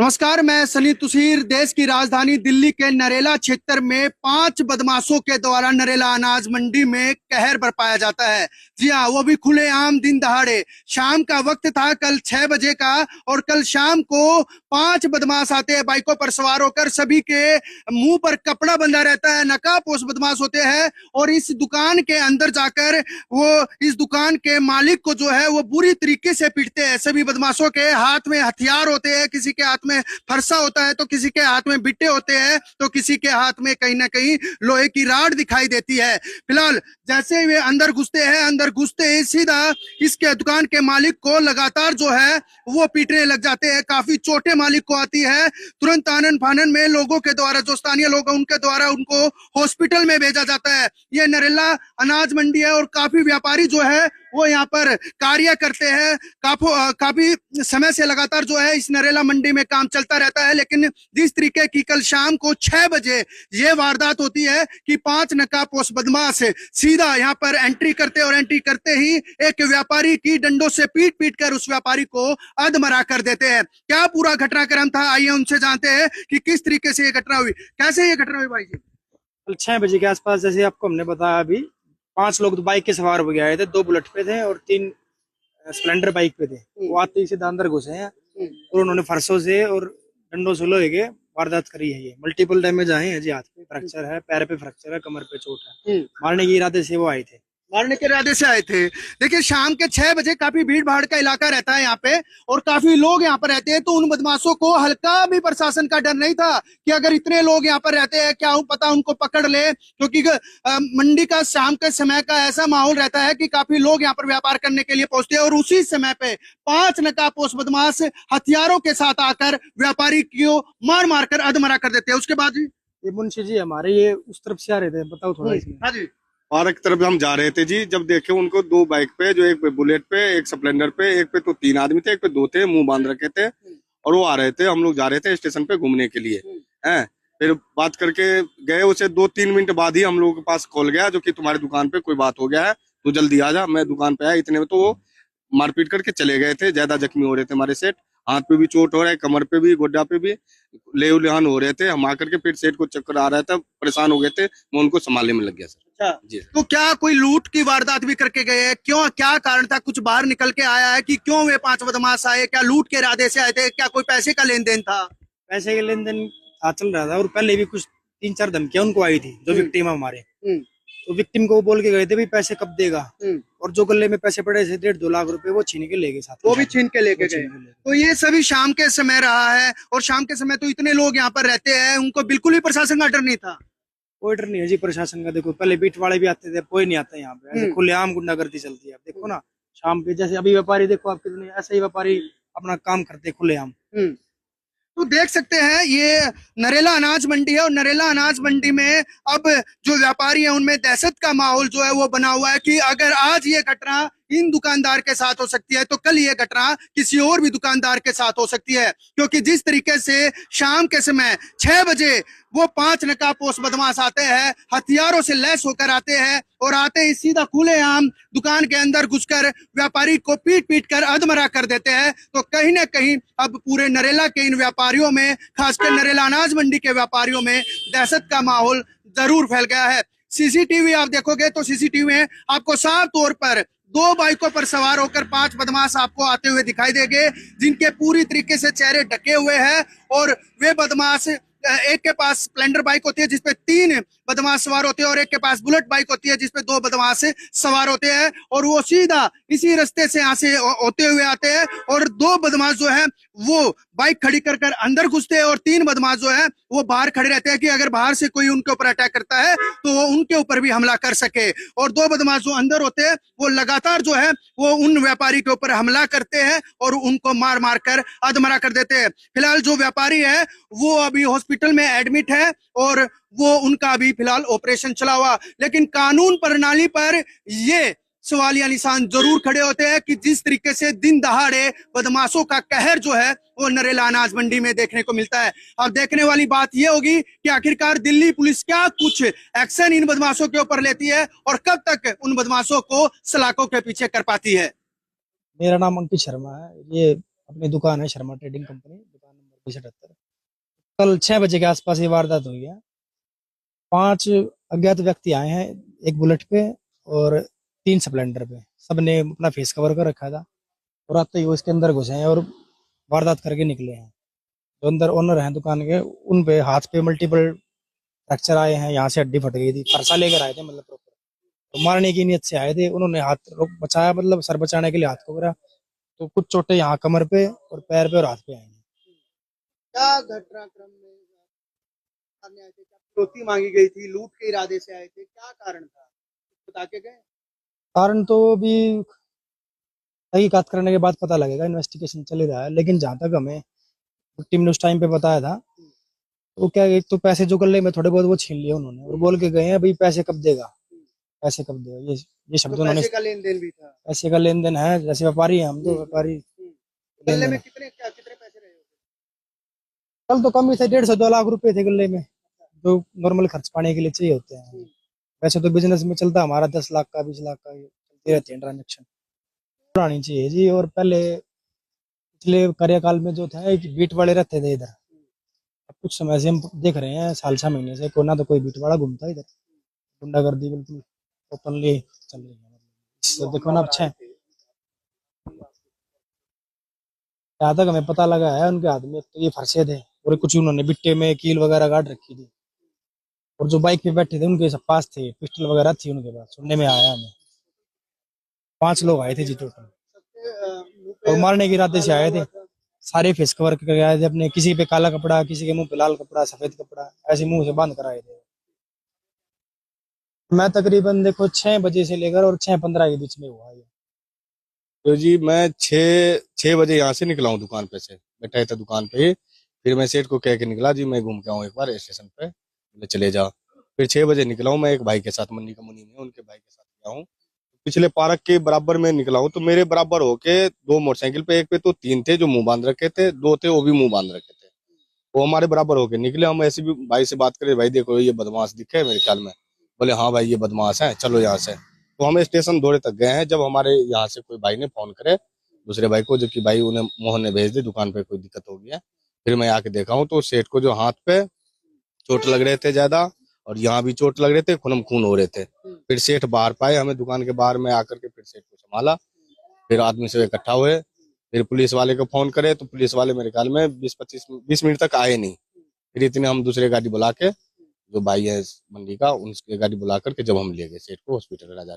नमस्कार, मैं सनी तुसीर। देश की राजधानी दिल्ली के नरेला क्षेत्र में 5 बदमाशों के द्वारा नरेला अनाज मंडी में कहर बरपाया जाता है। जी हाँ, वो भी खुलेआम दिन दहाड़े। शाम का वक्त था, कल 6 बजे का, और कल शाम को 5 बदमाश आते हैं बाइकों पर सवार होकर। सभी के मुंह पर कपड़ा बंधा रहता है, नकाबपोश बदमाश होते हैं, और इस दुकान के अंदर जाकर वो इस दुकान के मालिक को जो है वो बुरी तरीके से पीटते हैं। सभी बदमाशों के हाथ में हथियार होते हैं, किसी के हाथ में फरसा होता है तो किसी के हाथ में बिट्टे होते हैं तो किसी के हाथ में कहीं ना कहीं लोहे की राड दिखाई देती है। फिलहाल जैसे वे अंदर घुसते हैं, अंदर घुसते ही सीधा इसके दुकान के मालिक को लगातार जो है वो पीटने लग जाते हैं। काफी चोटें मालिक को आती है। तुरंत आनन फानन में लोगों के द्वारा, जो स्थानीय लोग हैं उनके द्वारा उनको हॉस्पिटल में भेजा जाता है। ये नरेला अनाज मंडी है और काफी व्यापारी जो है वो यहाँ पर कार्य करते हैं। काफी समय से लगातार जो है इस नरेला मंडी में काम चलता रहता है। लेकिन जिस तरीके की कल शाम को 6 बजे ये वारदात होती है कि 5 नकाबपोश बदमाश सीधा यहाँ पर एंट्री करते और एंट्री करते ही एक व्यापारी की डंडों से पीट पीट कर उस व्यापारी को अधमरा कर देते हैं। क्या पूरा घटनाक्रम था, आइए उनसे जानते हैं कि किस तरीके से ये घटना हुई। कैसे ये घटना हुई भाई जी? कल 6 बजे के आसपास, जैसे आपको हमने बताया, अभी 5 लोग तो बाइक के सवार हो गए आए थे। 2 बुलेट पे थे और 3 स्प्लेंडर बाइक पे थे। वो आते ही सीधा अंदर घुसे हैं और उन्होंने फरसों से और डंडों से लोहे के वारदात करी है। ये मल्टीपल डैमेज आए हैं जी। हाथ पे फ्रैक्चर है, पैर पे फ्रैक्चर है, कमर पे चोट है। मारने के इरादे से वो आए थे। मारने के इरादे से आए थे। देखिए, शाम के 6 बजे काफी भीड़ भाड़ का इलाका रहता है यहाँ पे और काफी लोग यहाँ पर रहते हैं, तो उन बदमाशों को हल्का भी प्रशासन का डर नहीं था कि अगर इतने लोग यहाँ पर रहते हैं क्या पता उनको पकड़ ले, क्योंकि मंडी का शाम के समय का ऐसा माहौल रहता है कि काफी लोग यहाँ पर व्यापार करने के लिए पहुंचते हैं। और उसी समय पे 5 नकाबपोश बदमाश हथियारों के साथ आकर व्यापारी को मार मार कर अधमरा कर देते हैं। उसके बाद ये मुंशी जी हमारे, ये उस तरफ से आ रहे थे, बताओ थोड़ा इसमें। हाँ जी। पार्क की तरफ हम जा रहे थे जी, जब देखे उनको 2 बाइक पे, जो एक पे बुलेट पे, एक स्प्लेंडर पे, एक पे तो 3 आदमी थे, एक पे 2 थे, मुंह बांध रखे थे, और वो आ रहे थे। हम लोग जा रहे थे स्टेशन पे घूमने के लिए। हैं, फिर बात करके गए। उसे 2-3 मिनट बाद ही हम लोगों के पास कॉल गया, जो कि तुम्हारी दुकान पे कोई बात हो गया है, तो जल्दी आ जा। मैं दुकान पे आया, इतने में तो वो मारपीट करके चले गए थे। ज्यादा जख्मी हो रहे थे हमारे सेठ, हाथ पे भी चोट हो रहा है, कमर पे भी, गोड्डा पे भी लेहन हो रहे थे। हम आकर के फिर सेठ को चक्कर आ रहा था, परेशान हो गए थे, मैं उनको संभालने में लग गया सर। अच्छा जी। तो क्या कोई लूट की वारदात भी करके गए हैं? क्यों, क्या कारण था? कुछ बाहर निकल के आया है कि क्यों वे 5 बदमाश आए? क्या लूट के इरादे से आए थे? क्या कोई पैसे का लेन देन था? पैसे के लेन देन चल रहा था और पहले भी कुछ 3-4 धमकियां उनको आई थी, जो विक्टिम है हमारे। तो विक्टिम को बोल के गए थे भी पैसे कब देगा, और जो गले में पैसे पड़े थे 1.5-2 लाख रुपए, वो छीन के ले गए साथ। वो भी छीन के लेके गए। तो ये सभी शाम के समय रहा है, और शाम के समय तो इतने लोग यहाँ पर रहते हैं, उनको बिल्कुल भी प्रशासन का डर नहीं था। कोई डर नहीं है जी प्रशासन का। देखो, पहले बीट वाले भी आते थे, कोई नहीं आता यहाँ पे। ऐसे खुलेआम गुंडागर्दी चलती है। आप देखो ना, शाम पे जैसे अभी व्यापारी देखो आप कितने, ऐसे ही व्यापारी अपना काम करते खुलेआम। तो देख सकते हैं ये नरेला अनाज मंडी है, और नरेला अनाज मंडी में अब जो व्यापारी है उनमें दहशत का माहौल जो है वो बना हुआ है कि अगर आज ये घटना इन दुकानदार के साथ हो सकती है तो कल ये घटना किसी और भी दुकानदार के साथ हो सकती है। क्योंकि जिस तरीके से शाम के समय 6 बजे वो 5 नकाबपोश बदमाश आते हैं, हथियारों से लैस होकर आते हैं, और आते ही सीधा खुलेआम दुकान के अंदर घुसकर व्यापारी को पीट पीट कर अधमरा कर देते हैं, तो कहीं ना कहीं अब पूरे नरेला के इन व्यापारियों में, खासकर नरेला अनाज मंडी के व्यापारियों में दहशत का माहौल जरूर फैल गया है। सीसीटीवी आप देखोगे तो सीसीटीवी में आपको साफ तौर पर 2 बाइकों पर सवार होकर 5 बदमाश आपको आते हुए दिखाई देंगे, जिनके पूरी तरीके से चेहरे ढके हुए हैं। और वे बदमाश, एक के पास स्प्लेंडर बाइक होती है जिसपे 3 बदमाश सवार होते हैं, और एक के पास बुलेट बाइक होती है जिसपे 2 बदमाश सवार होते हैं, और वो सीधा इसी रास्ते से यहाँ से होते हुए आते हैं। और 2 बदमाश जो है वो बाइक खड़ी कर कर अंदर घुसते हैं, और 3 बदमाश जो है वो बाहर खड़े रहते हैं कि अगर बाहर से कोई उनके ऊपर अटैक करता है तो वो उनके ऊपर भी हमला कर सके। और 2 बदमाश जो अंदर होते हैं वो लगातार जो है वो उन व्यापारी के ऊपर हमला करते हैं और उनको मार मार कर अधमरा कर देते हैं। फिलहाल जो व्यापारी है वो अभी हॉस्पिटल में एडमिट है, और वो उनका अभी फिलहाल ऑपरेशन चला हुआ। लेकिन कानून प्रणाली पर ये सवालिया निशान जरूर खड़े होते हैं कि जिस तरीके से दिन दहाड़े बदमाशों का कहर जो है वो नरेला अनाज मंडी में देखने को मिलता है। अब देखने वाली बात यह होगी कि आखिरकार दिल्ली पुलिस क्या कुछ एक्शन इन बदमाशों के ऊपर लेती है और कब तक उन बदमाशों को सलाखों के पीछे कर पाती है। मेरा नाम अंकित शर्मा है। ये अपनी दुकान है, शर्मा ट्रेडिंग कंपनी, दुकान नंबर 78। कल 6 बजे के आसपास ये वारदात हुई है। 5 अज्ञात व्यक्ति आए हैं, एक बुलेट पे और 3 स्प्लेंडर पे। सबने अपना फेस कवर कर रखा था और आते ही वो इसके अंदर घुसे हैं और वारदात करके निकले हैं। जो अंदर ओनर हैं दुकान के, उन पे हाथ पे मल्टीपल फ्रैक्चर आए हैं, यहाँ से हड्डी फट गई थी। फरसा लेकर आए थे, मतलब प्रॉपर तो मारने की नीयत से आए थे। उन्होंने हाथ बचाया, मतलब सर बचाने के लिए हाथ को करा, तो कुछ चोटें यहाँ कमर पे और पैर पे और हाथ पे आई हैं। क्या घटनाक्रम में सामने आए थे? क्या फिरौती मांगी गई थी? लूट के इरादे से आए थे? क्या कारण था, बता के गए? कारण तो अभी तहकीकात करने के बाद पता लगेगा, इन्वेस्टिगेशन चल ही रहा है। लेकिन जहाँ तक हमें टीम ने उस टाइम पे बताया था, तो क्या, एक तो पैसे जो गले में थोड़े बहुत वो छीन लिए उन्होंने और बोल के गए हैं भाई पैसे कब देगा, पैसे कब देगा, ये शब्द तो उन्होंने। पैसे का लेन देन भी था? पैसे का लेन देन है, जैसे व्यापारी हैं हम, तो व्यापारी लेन गले देन में है। कितने पैसे रहे होंगे? कल तो कम ही थे, 150-2 लाख रुपए थे गले में, जो नॉर्मल खर्च पाने के लिए चाहिए होते हैं। वैसे तो बिजनेस में चलता हमारा 10 लाख का, 20 लाख का, ये चलते रहते हैं ट्रांजेक्शन। बढ़ानी चाहिए जी। और पहले पिछले कार्यकाल में जो था, एक बीट वाले रहते थे इधर। अब कुछ समय से हम देख रहे हैं, साल 6 महीने से कोई ना तो कोई बीट वाला घूमता है इधर। गुंडागर्दी बिल्कुल ओपनली चल रही है। इससे देखो ना, अच्छा जहाँ तक हमें पता लगा है, उनके हाथ में तो ये फरसे थे और कुछ उन्होंने बिट्टे में कील वगैरह गाड़ रखी थी। और जो बाइक पे बैठे थे उनके सब पास थे, पिस्टल वगैरह थी उनके पास, सुनने में आया हमें। 5 लोग आए थे जी टोटल, और मारने के इरादे से आए थे। सारे फेस कवर करके आए थे अपने, किसी पे काला कपड़ा, किसी के मुंह पे लाल कपड़ा, सफेद कपड़ा, ऐसे मुंह से बांध कर आए थे। मैं तकरीबन देखो 6 बजे से लेकर और 6:15 के बीच में हुआ ये। तो जी मैं 6 बजे यहाँ से निकला हूँ दुकान पे से, बैठा था दुकान पे ही। फिर मैं सेठ को कह के निकला जी मैं घूम के आऊँ एक बार स्टेशन पे, बोले चले जाओ। फिर 6 बजे निकला हूँ मैं एक भाई के साथ, मन्नी का मुनी में, उनके भाई के साथ गया हूँ। पिछले पार्क के बराबर में निकला हूँ, तो मेरे बराबर होके 2 मोटरसाइकिल पे, एक पे तो 3 थे जो मुंह बांध रखे थे, 2 थे वो भी मुंह बांध रखे थे। वो हमारे बराबर होके निकले। हम ऐसे भी भाई से बात करें, भाई देखो ये बदमाश दिखे मेरे ख्याल में। बोले हाँ भाई ये बदमाश है, चलो यहाँ से। तो हम स्टेशन दौड़े तक गए हैं, जब हमारे यहाँ से कोई भाई ने फोन करे दूसरे भाई को, जो कि भाई उन्हें मोहन ने भेज दी, दुकान पे कोई दिक्कत हो गई है। फिर मैं आके देखा हूँ तो सेठ को जो हाथ पे चोट लग रहे थे ज्यादा, और यहाँ भी चोट लग रहे थे, खूनम खून हो रहे थे। फिर सेठ बाहर पाए हमें, दुकान के बाहर में आकर के फिर सेठ को संभाला। फिर आदमी सब इकट्ठा हुए, फिर पुलिस वाले को फोन करे, तो पुलिस वाले मेरे ख्याल में 20 मिनट तक आए नहीं। फिर इतने हम दूसरे गाड़ी बुला के, जो भाई है मंडी का, उनकी गाड़ी बुला करके जब हम ले गए सेठ को हॉस्पिटल राजा